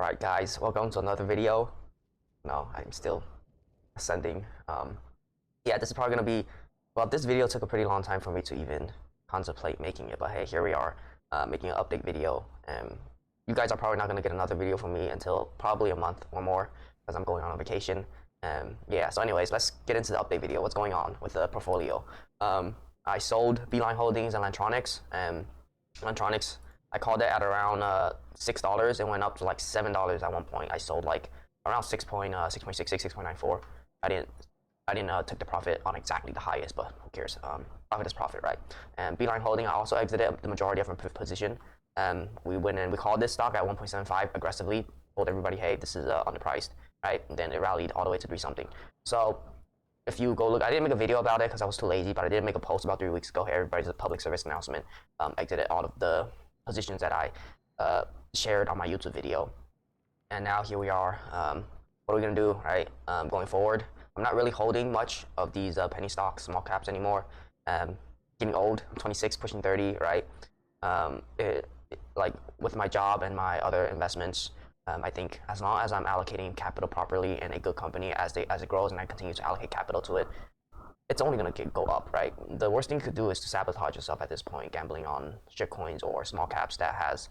Alright guys, welcome to another video. No, I'm still ascending. Yeah, this is probably gonna be, well, this video took a pretty long time for me to even contemplate making it, but hey, here we are, making an update video. And you guys are probably not gonna get another video from me until probably a month or more, because I'm going on vacation. Yeah, so anyways, let's get into the update video. What's going on with the portfolio? I sold Beeline Holdings and Lantronix. Lantronix, I called it at around $6. It went up to like $7 at one point. I sold like around 6.66, 6.94. I didn't take the profit on exactly the highest, but who cares? Profit is profit, right? And Beeline Holding, I also exited the majority of my position. We went in, we called this stock at 1.75 aggressively. Told everybody, hey, this is underpriced, right? And then it rallied all the way to 3 something. So if you go look, I didn't make a video about it because I was too lazy, but I did make a post about 3 weeks ago. Hey, everybody's a public service announcement. Exited all of the positions that I shared on my YouTube video. And now here we are. What are we gonna do, right? Going forward, I'm not really holding much of these penny stocks, small caps anymore. Getting old, I'm 26, pushing 30, right? Like with my job and my other investments, I think as long as I'm allocating capital properly in a good company as it grows and I continue to allocate capital to it, it's only going to go up, right? The worst thing you could do is to sabotage yourself at this point, gambling on shitcoins or small caps that has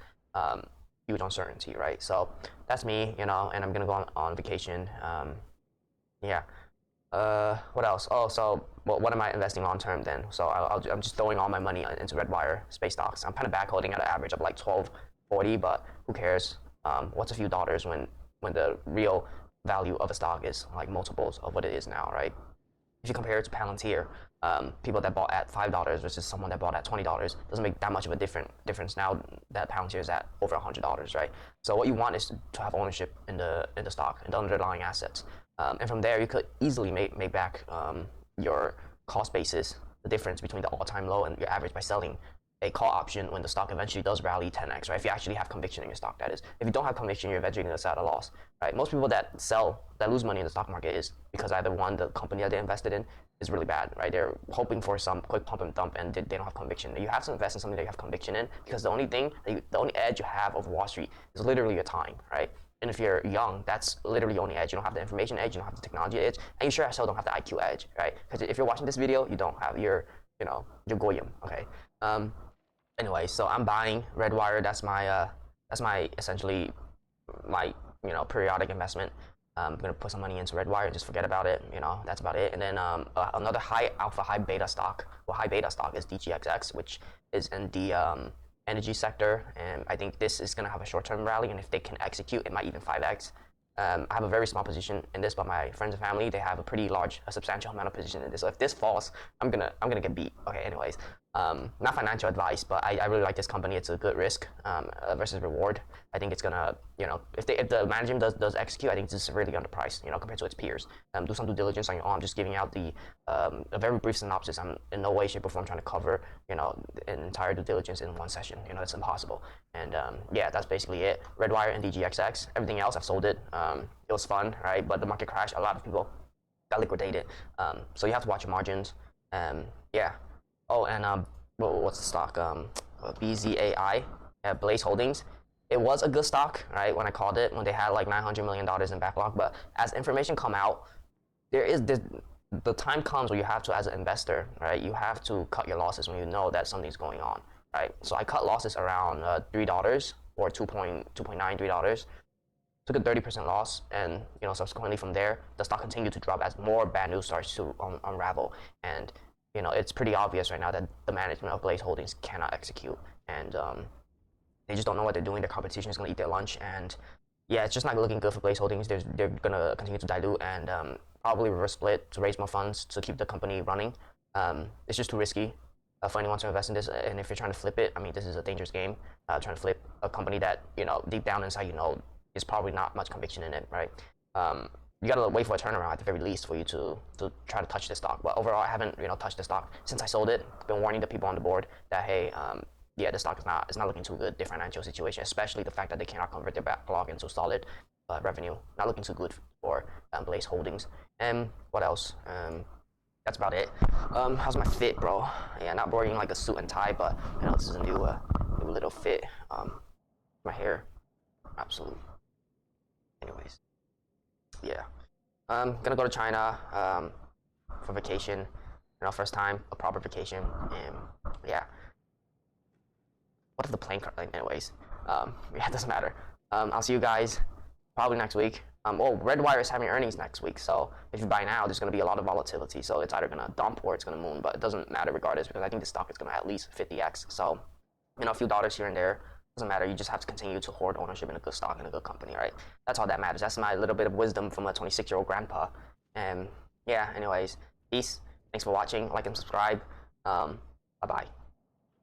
huge uncertainty, right? So that's me, you know, and I'm going to go on vacation. Yeah. What else? Oh, so what am I investing long term then? So I'm just throwing all my money into REDWIRE space stocks. I'm kind of back holding at an average of like 12.40, but who cares? What's a few dollars when the real value of a stock is like multiples of what it is now, right? If you compare it to Palantir, people that bought at $5 versus someone that bought at $20 doesn't make that much of a difference now that Palantir is at over $100, right? So what you want is to have ownership in the stock and the underlying assets, and from there you could easily make back your cost basis, the difference between the all-time low and your average, by selling a call option when the stock eventually does rally 10x, right? If you actually have conviction in your stock, that is. If you don't have conviction, you're eventually going to sell at a loss, right? Most people that lose money in the stock market is because either one, the company that they invested in is really bad, right? They're hoping for some quick pump and dump, and they don't have conviction. You have to invest in something that you have conviction in, because the only edge you have of Wall Street is literally your time, right? And if you're young, that's literally the only edge. You don't have the information edge, you don't have the technology edge, and you sure as hell don't have the IQ edge, right? Because if you're watching this video, you don't have you're Goyim, okay? Anyway, so I'm buying REDWIRE. That's my essentially my periodic investment. I'm gonna put some money into REDWIRE and just forget about it. That's about it. And then another high alpha, high beta stock. Well, high beta stock is DGXX, which is in the energy sector, and I think this is gonna have a short-term rally. And if they can execute, it might even 5x. I have a very small position in this, but my friends and family, they have a substantial amount of position in this. So if this falls, I'm gonna get beat. Okay, anyways, not financial advice, but I really like this company. It's a good risk versus reward. I think it's gonna, if the management does execute, I think this is really underpriced, compared to its peers. Do some due diligence on your own. I'm just giving out a very brief synopsis. I'm in no way, shape, or form trying to cover, an entire due diligence in one session. It's impossible. And yeah, that's basically it. REDWIRE and DGXX. Everything else, I've sold it. It was fun, right? But the market crashed. A lot of people got liquidated. So you have to watch your margins. Yeah. Oh, and what's the stock? BZAI, Blaze Holdings. It was a good stock, right? When I called it, when they had like $900 million in backlog. But as information come out, the time comes where you have to, as an investor, right? You have to cut your losses when you know that something's going on, right? So I cut losses around $3 or $2.9, $3. Took a 30% loss, and subsequently from there, the stock continued to drop as more bad news starts to unravel. And it's pretty obvious right now that the management of Blaze Holdings cannot execute, and they just don't know what they're doing. Their competition is going to eat their lunch, and yeah, it's just not looking good for Blaze Holdings. They're going to continue to dilute and probably reverse split to raise more funds to keep the company running. It's just too risky for anyone to invest in this, and if you're trying to flip it, I mean, this is a dangerous game. Trying to flip a company that deep down inside is probably not much conviction in it, right? You gotta wait for a turnaround at the very least for you to try to touch this stock. But overall, I haven't touched the stock since I sold it. Been warning the people on the board that hey, yeah, the stock is not looking too good. Their financial situation, especially the fact that they cannot convert their backlog into solid revenue, not looking too good for Blaze Holdings. And what else? That's about it. How's my fit, bro? Yeah, not wearing like a suit and tie, but this is a new little fit. My hair, absolute anyways, yeah. I'm gonna go to China for vacation. First time, a proper vacation, and yeah. What if the plane car? Anyways, yeah, it doesn't matter. I'll see you guys probably next week. REDWIRE is having earnings next week, so if you buy now, there's going to be a lot of volatility. So it's either going to dump or it's going to moon, but it doesn't matter regardless because I think the stock is going to at least 50x. So, a few dollars here and there doesn't matter. You just have to continue to hoard ownership in a good stock and a good company, right? That's all that matters. That's my little bit of wisdom from a 26-year-old grandpa. And yeah, anyways, peace. Thanks for watching. Like and subscribe. Bye-bye.